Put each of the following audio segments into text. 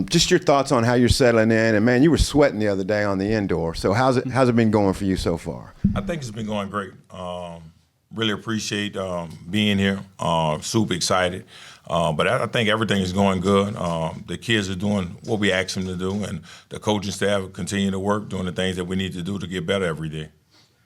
Just your thoughts on how you're settling in. And, man, you were sweating the other day on the indoor. So how's it been going for you so far? I think it's been going great. Really appreciate being here. Super excited. But I think everything is going good. The kids are doing what we asked them to do, and the coaching staff continue to work, doing the things that we need to do to get better every day.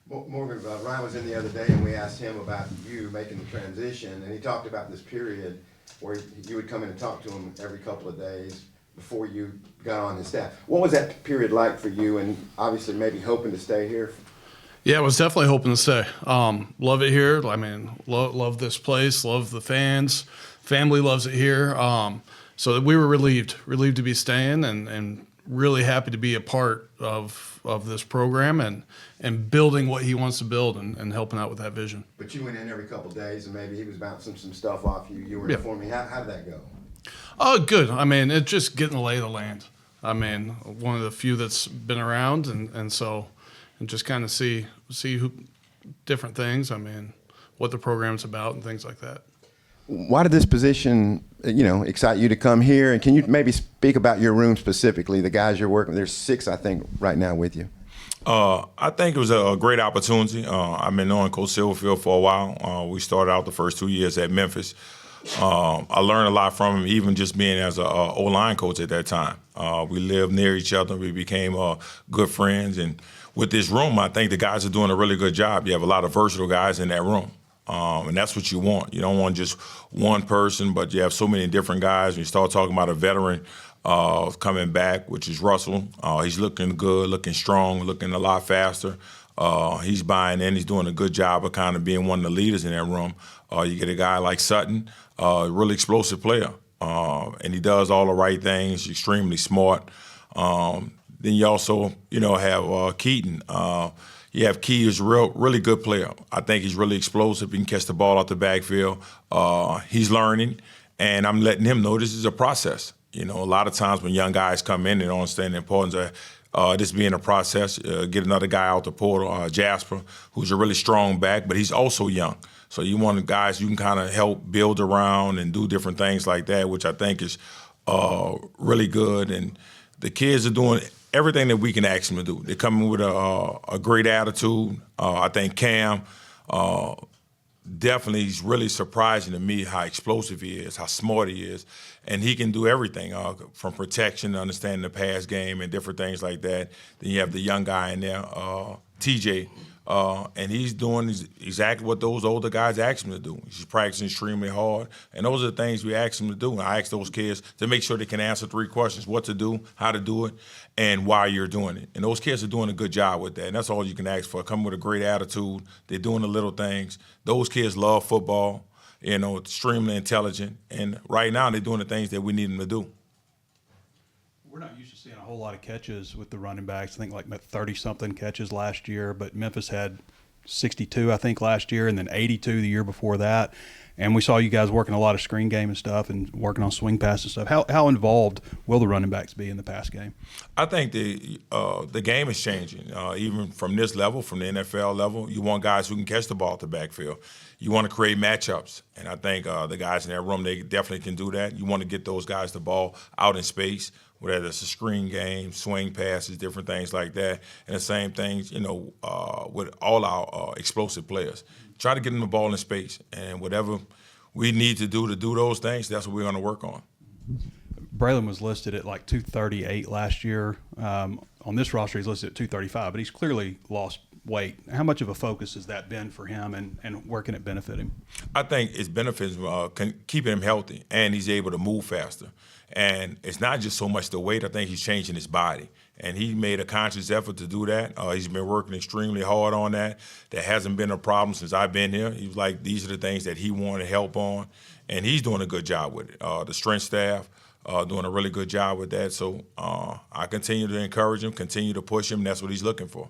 Morgan, Ryan was in the other day, and we asked him about you making the transition, and he talked about this period where you would come in and talk to him every couple of days before you got on his staff. What was that period like for you, and obviously maybe hoping to stay here? Yeah, I was definitely hoping to stay. Love it here. I mean, love this place, love the fans. Family loves it here. So we were relieved to be staying, and really happy to be a part of this program and building what he wants to build and helping out with that vision. But you went in every couple of days, and maybe he was bouncing some stuff off you. You were informing. How did that go? Oh, good. I mean, it's just getting the lay of the land. I mean, one of the few that's been around, and just kind of see who different things. I mean, what the program's about and things like that. Why did this position, excite you to come here? And can you maybe speak about your room specifically, the guys you're working with? There's 6, I think, right now with you. I think it was a great opportunity. I've been knowing Coach Silverfield for a while. We started out the first 2 years at Memphis. I learned a lot from him, even just being as a O-line coach at that time. We lived near each other. We became good friends. And with this room, I think the guys are doing a really good job. You have a lot of versatile guys in that room. And that's what you want. You don't want just one person, but you have so many different guys. When you start talking about a veteran coming back, which is Russell, he's looking good, looking strong, looking a lot faster. He's buying in. He's doing a good job of kind of being one of the leaders in that room. You get a guy like Sutton, really explosive player, and he does all the right things, extremely smart. Then you also, have Keaton. You have Key is really good player. I think he's really explosive. He can catch the ball out the backfield. He's learning, and I'm letting him know this is a process. A lot of times when young guys come in, they don't understand the importance of this being a process. Get another guy out the portal, Jasper, who's a really strong back, but he's also young. So you want guys you can kind of help build around and do different things like that, which I think is really good. And the kids are doing everything that we can ask them to do. They're coming with a great attitude. I think Cam definitely is really surprising to me how explosive he is, how smart he is. And he can do everything from protection to understanding the pass game and different things like that. Then you have the young guy in there, TJ. And he's doing exactly what those older guys asked him to do. He's practicing extremely hard, and those are the things we ask him to do. And I ask those kids to make sure they can answer 3 questions: what to do, how to do it, and why you're doing it. And those kids are doing a good job with that, and that's all you can ask for. Coming with a great attitude, they're doing the little things. Those kids love football, extremely intelligent, and right now they're doing the things that we need them to do. We're not used to seeing a whole lot of catches with the running backs. I think like 30-something catches last year, but Memphis had 62, I think, last year, and then 82 the year before that. And we saw you guys working a lot of screen game and stuff and working on swing pass and stuff. How involved will the running backs be in the pass game? I think the game is changing. Even from this level, from the NFL level, you want guys who can catch the ball at the backfield. You want to create matchups, and I think the guys in that room, they definitely can do that. You want to get those guys the ball out in space, whether it's a screen game, swing passes, different things like that. And the same things, with all our explosive players. Try to get them the ball in space, and whatever we need to do those things, that's what we're going to work on. Braylon was listed at like 238 last year. On this roster, he's listed at 235, but he's clearly lost weight. How much of a focus has that been for him, and where can it benefit him? I think it benefits keeping him healthy, and he's able to move faster. And it's not just so much the weight. I think he's changing his body. And he made a conscious effort to do that. He's been working extremely hard on that. That hasn't been a problem since I've been here. He was like, these are the things that he wanted help on. And he's doing a good job with it. The strength staff doing a really good job with that. So I continue to encourage him, continue to push him. That's what he's looking for.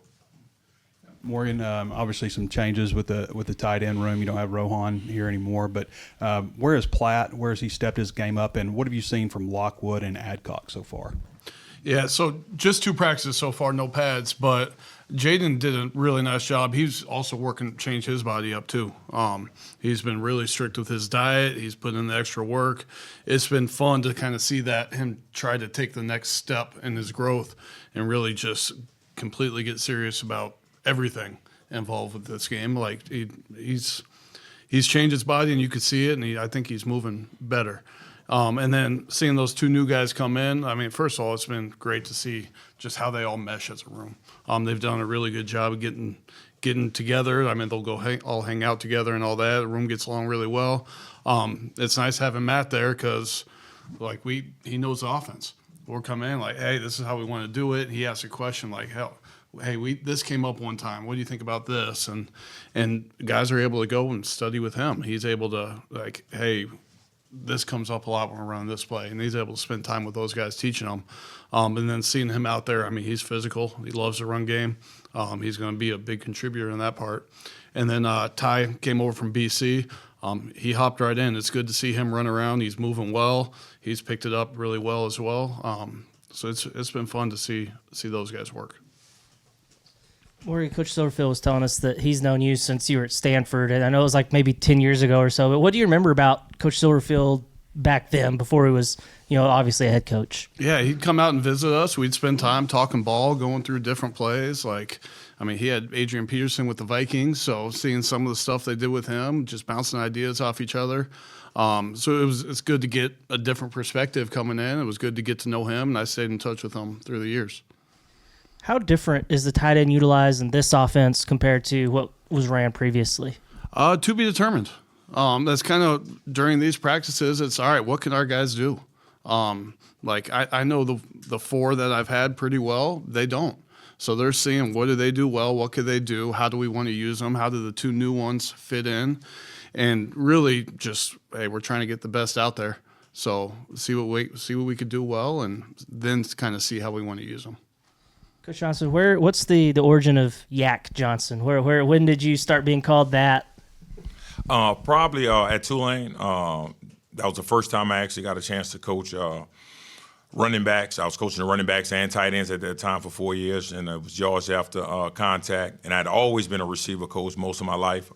Morgan, obviously some changes with the tight end room. You don't have Rohan here anymore, but where is Platt? Where has he stepped his game up, and what have you seen from Lockwood and Adcock so far? Yeah, so just 2 practices so far, no pads, but Jaden did a really nice job. He's also working to change his body up too. He's been really strict with his diet. He's put in the extra work. It's been fun to kind of see that him try to take the next step in his growth and really just completely get serious about everything involved with this game. Like he's changed his body, and you could see it. And I think he's moving better. And then seeing those two new guys come in, I mean, first of all, it's been great to see just how they all mesh as a room. They've done a really good job of getting together. I mean, they'll go all hang out together and all that. The room gets along really well. It's nice having Matt there because, like, he knows the offense. We'll come in like, hey, this is how we want to do it. He asks a question like, hey, this came up one time. What do you think about this? And guys are able to go and study with him. He's able to, like, hey, this comes up a lot when we're running this play, and he's able to spend time with those guys teaching them. And then seeing him out there, I mean, he's physical. He loves the run game. He's going to be a big contributor in that part. And then Ty came over from BC. He hopped right in. It's good to see him run around. He's moving well. He's picked it up really well as well. So it's been fun to see those guys work. Morgan, Coach Silverfield was telling us that he's known you since you were at Stanford, and I know it was like maybe 10 years ago or so, but what do you remember about Coach Silverfield back then before he was, obviously a head coach? Yeah, he'd come out and visit us. We'd spend time talking ball, going through different plays. Like, I mean, he had Adrian Peterson with the Vikings, so seeing some of the stuff they did with him, just bouncing ideas off each other. So it's good to get a different perspective coming in. It was good to get to know him, and I stayed in touch with him through the years. How different is the tight end utilized in this offense compared to what was ran previously? To be determined. That's kind of during these practices, it's all right, what can our guys do? Like I know the four that I've had pretty well, they don't. So they're seeing what do they do well, what could they do, how do we want to use them, how do the two new ones fit in? And really just, hey, we're trying to get the best out there. So see what we could do well, and then kind of see how we want to use them. Coach Johnson, what's the origin of Yak Johnson? When did you start being called that? Probably at Tulane. That was the first time I actually got a chance to coach running backs. I was coaching the running backs and tight ends at that time for 4 years, and it was yards after contact. And I'd always been a receiver coach most of my life.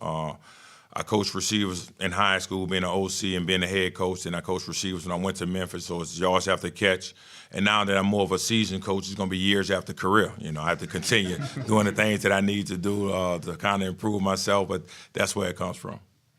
I coached receivers in high school, being an OC and being a head coach, and I coached receivers when I went to Memphis, so it's yards after catch. And now that I'm more of a seasoned coach, it's going to be years after career. I have to continue doing the things that I need to do to kind of improve myself, but that's where it comes from.